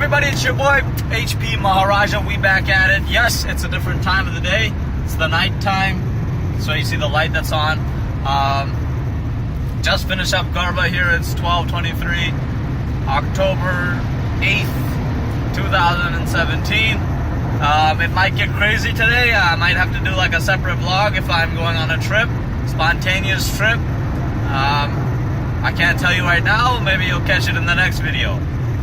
everybody, it's your boy HP Maharaja. We back at it. Yes, it's a different time of the day. It's the night time, so you see the light that's on. Just finished up Garba here. It's 12:23, October 8th, 2017. It might get crazy today. I might have to do like a separate vlog if I'm going on a trip, spontaneous trip. I can't tell you right now. Maybe you'll catch it in the next video.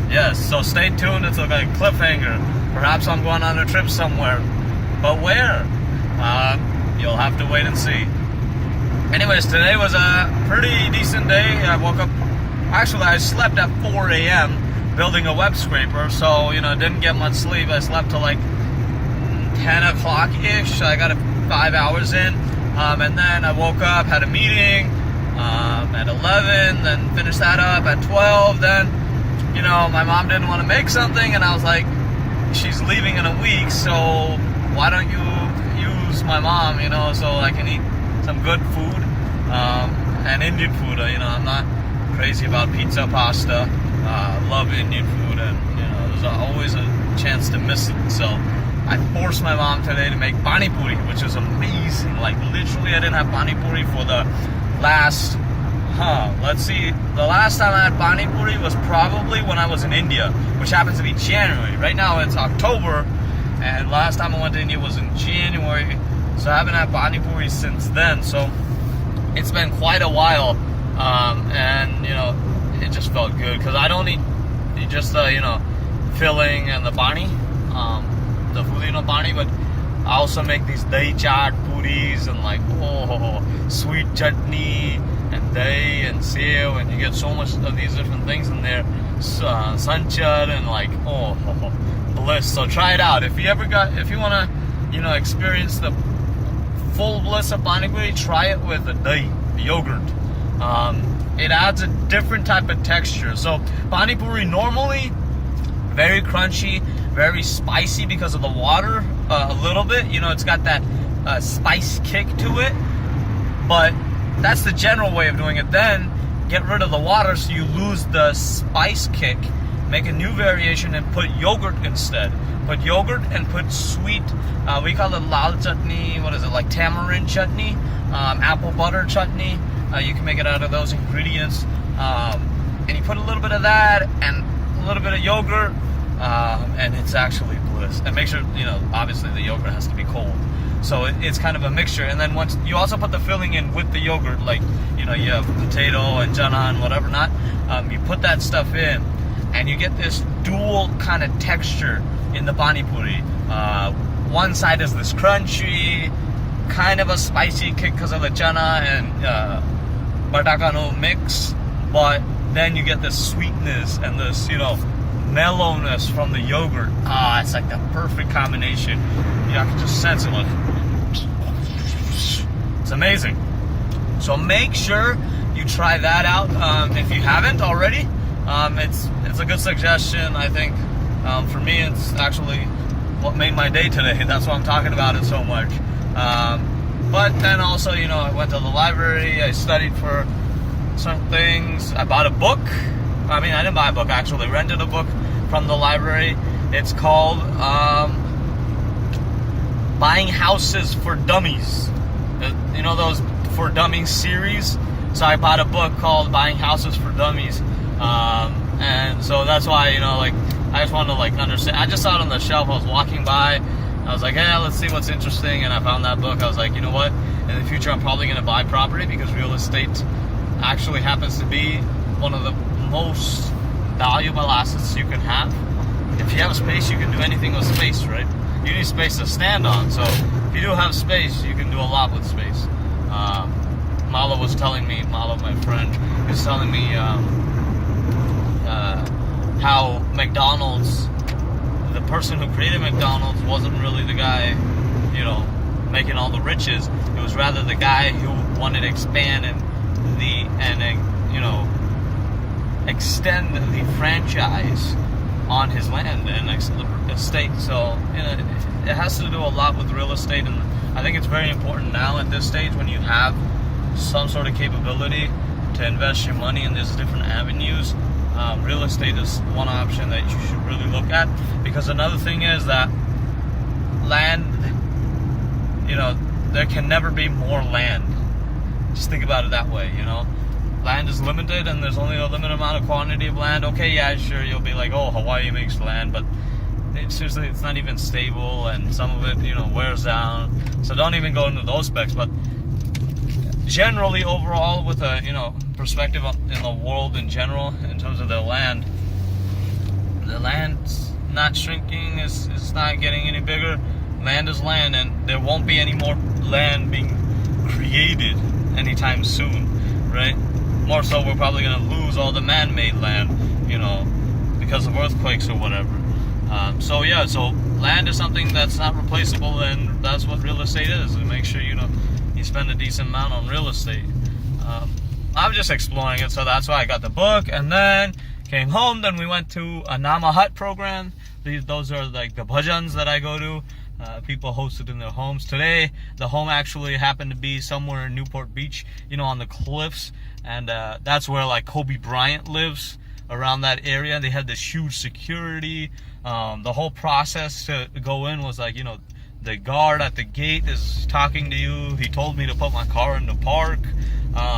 Yes, so stay tuned. It's like a cliffhanger. Perhaps I'm going on a trip somewhere, but where? You'll have to wait and see. Anyways, today was a pretty decent day. I woke up, actually I slept at 4 a.m. building a web scraper, so didn't get much sleep. I slept till like 10 o'clock ish. I got 5 hours in, and then I woke up, had a meeting at 11, then finished that up at 12. Then my mom didn't want to make something, and I was like, she's leaving in a week, so why don't you use my mom, so I can eat some good food, and Indian food. I'm not crazy about pizza, pasta. Love Indian food, and there's always a chance to miss it. So I forced my mom today to make Pani Puri, which is amazing. Like literally, I didn't have Pani Puri for the last, the last time I had Pani Puri was probably when I was in India, which happens to be January. Right now it's October, and last time I went to India was in January, so I haven't had Pani Puri since then. So it's been quite a while, and it just felt good because I don't eat just the filling and the pani, the food pani, but I also make these dahi chaat puris and like sweet chutney and dahi and sev, and you get so much of these different things in there, sanchar and like bliss. So try it out if you want to experience the full bliss of pani puri. Try it with the dahi, the yogurt. It adds a different type of texture. So Pani Puri normally very crunchy, very spicy because of the water, a little bit. It's got that spice kick to it. But that's the general way of doing it. Then get rid of the water so you lose the spice kick. Make a new variation and put yogurt instead. Put yogurt and put sweet, we call it lal chutney. What is it, like tamarind chutney? Apple butter chutney. You can make it out of those ingredients, and you put a little bit of that and a little bit of yogurt, and it's actually bliss. And make sure, obviously the yogurt has to be cold, so it's kind of a mixture. And then once you also put the filling in with the yogurt, like you have potato and chana and whatever not, you put that stuff in, and you get this dual kind of texture in the pani puri. One side is this crunchy, kind of a spicy kick because of the chana and batakano mix, but then you get this sweetness and this mellowness from the yogurt. It's like the perfect combination. I can just sense it. Like, it's amazing. So make sure you try that out if you haven't already. It's a good suggestion. I think for me it's actually what made my day today. That's why I'm talking about it so much. But then also, I went to the library, I studied for some things, I bought a book. I didn't buy a book actually, rented a book from the library. It's called Buying Houses for Dummies. Those For Dummies series? So I bought a book called Buying Houses for Dummies. And so that's why, I just wanted to understand. I just saw it on the shelf, I was walking by. I was like, hey, let's see what's interesting, and I found that book. I was like, you know what? In the future, I'm probably going to buy property because real estate actually happens to be one of the most valuable assets you can have. If you have space, you can do anything with space, right? You need space to stand on. So if you do have space, you can do a lot with space. Malo was telling me, Malo, my friend, was telling me how McDonald's, the person who created McDonald's wasn't really the guy, making all the riches. It was rather the guy who wanted to expand and extend the franchise on his land and estate. So it has to do a lot with real estate, and I think it's very important now at this stage when you have some sort of capability to invest your money in these different avenues. Real estate is one option that you should really look at. Because another thing is that land, you know, there can never be more land. Just think about it that way, you know. Land is limited and there's only a limited amount of quantity of land. Okay, yeah, sure, you'll be like, oh, Hawaii makes land, but seriously, it's not even stable, and some of it, you know, wears down. So don't even go into those specs. But generally, overall, with a, you know, perspective in the world in general, in terms of the land's not shrinking. It's not getting any bigger. Land is land, and there won't be any more land being created anytime soon, right? More so, we're probably going to lose all the man-made land, you know, because of earthquakes or whatever. So yeah, so land is something that's not replaceable, and that's what real estate is. And make sure, you know, you spend a decent amount on real estate. I'm just exploring it, so that's why I got the book. And then came home, then we went to a Nama Hut program. Those are like the bhajans that I go to. People hosted in their homes. Today, the home actually happened to be somewhere in Newport Beach, you know, on the cliffs. And that's where like Kobe Bryant lives, around that area. They had this huge security. The whole process to go in was like, you know, the guard at the gate is talking to you. He told me to put my car in the park.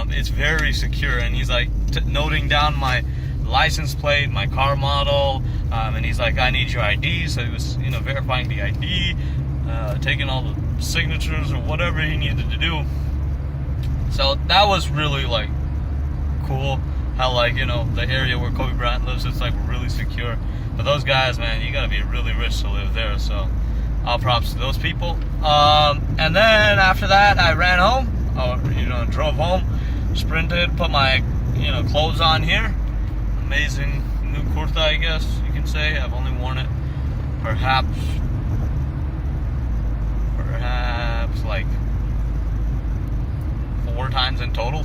It's very secure, and he's like noting down my license plate, my car model, and he's like, I need your ID. So he was, you know, verifying the ID, taking all the signatures or whatever he needed to do. So that was really like cool, how like, you know, the area where Kobe Bryant lives, it's like really secure. But those guys, man, you gotta be really rich to live there. So all props to those people. And then after that, I ran home, or, you know, drove home, sprinted, put my, you know, clothes on here. Amazing new kurta, I guess you can say. I've only worn it perhaps like 4 times in total.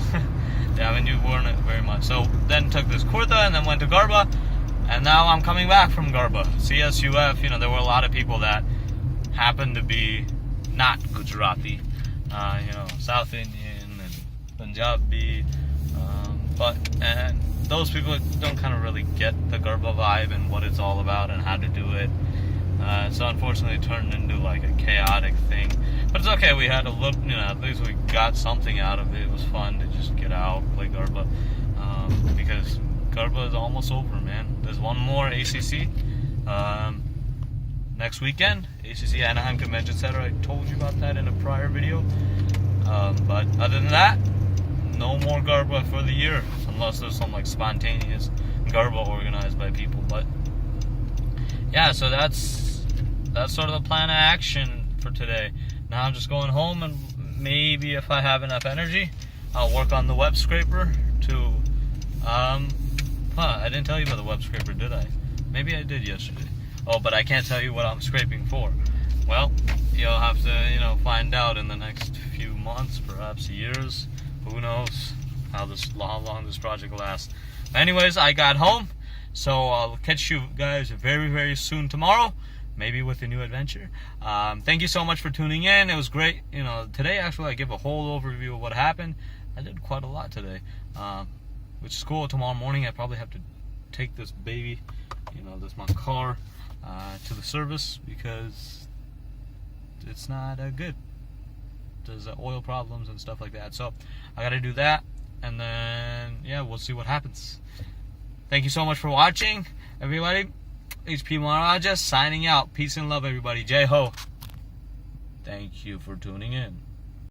Yeah, I haven't worn it very much. So then took this kurta and then went to Garba, and now I'm coming back from Garba. CSUF, you know, there were a lot of people that happened to be not Gujarati, you know, South Indian and Punjabi, and those people don't kind of really get the Garba vibe and what it's all about and how to do it. So unfortunately it turned into like a chaotic thing. But it's okay, we had a little, you know, at least we got something out of it. It was fun to just get out, play Garba, because Garba is almost over, man. There's one more ACC next weekend, ACC Anaheim Convention Center. I told you about that in a prior video. But other than that, no more Garba for the year, unless there's some like spontaneous Garba organized by people. But yeah, so that's sort of the plan of action for today. Now I'm just going home, and maybe if I have enough energy, I'll work on the web scraper to I didn't tell you about the web scraper, did I? Maybe I did yesterday. Oh, but I can't tell you what I'm scraping for. Well, you'll have to, you know, find out in the next few months, perhaps years. Who knows how long this project lasts. Anyways, I got home, so I'll catch you guys very, very soon tomorrow, maybe with a new adventure. Thank you so much for tuning in. It was great. You know, today actually I give a whole overview of what happened. I did quite a lot today, which is cool. Tomorrow morning I probably have to take this baby, you know, my car, to the service because it's not good. There's oil problems and stuff like that. So I got to do that, and then yeah, we'll see what happens. Thank you so much for watching, everybody. HP Maharaja signing out. Peace and love, everybody. Jai Ho. Thank you for tuning in.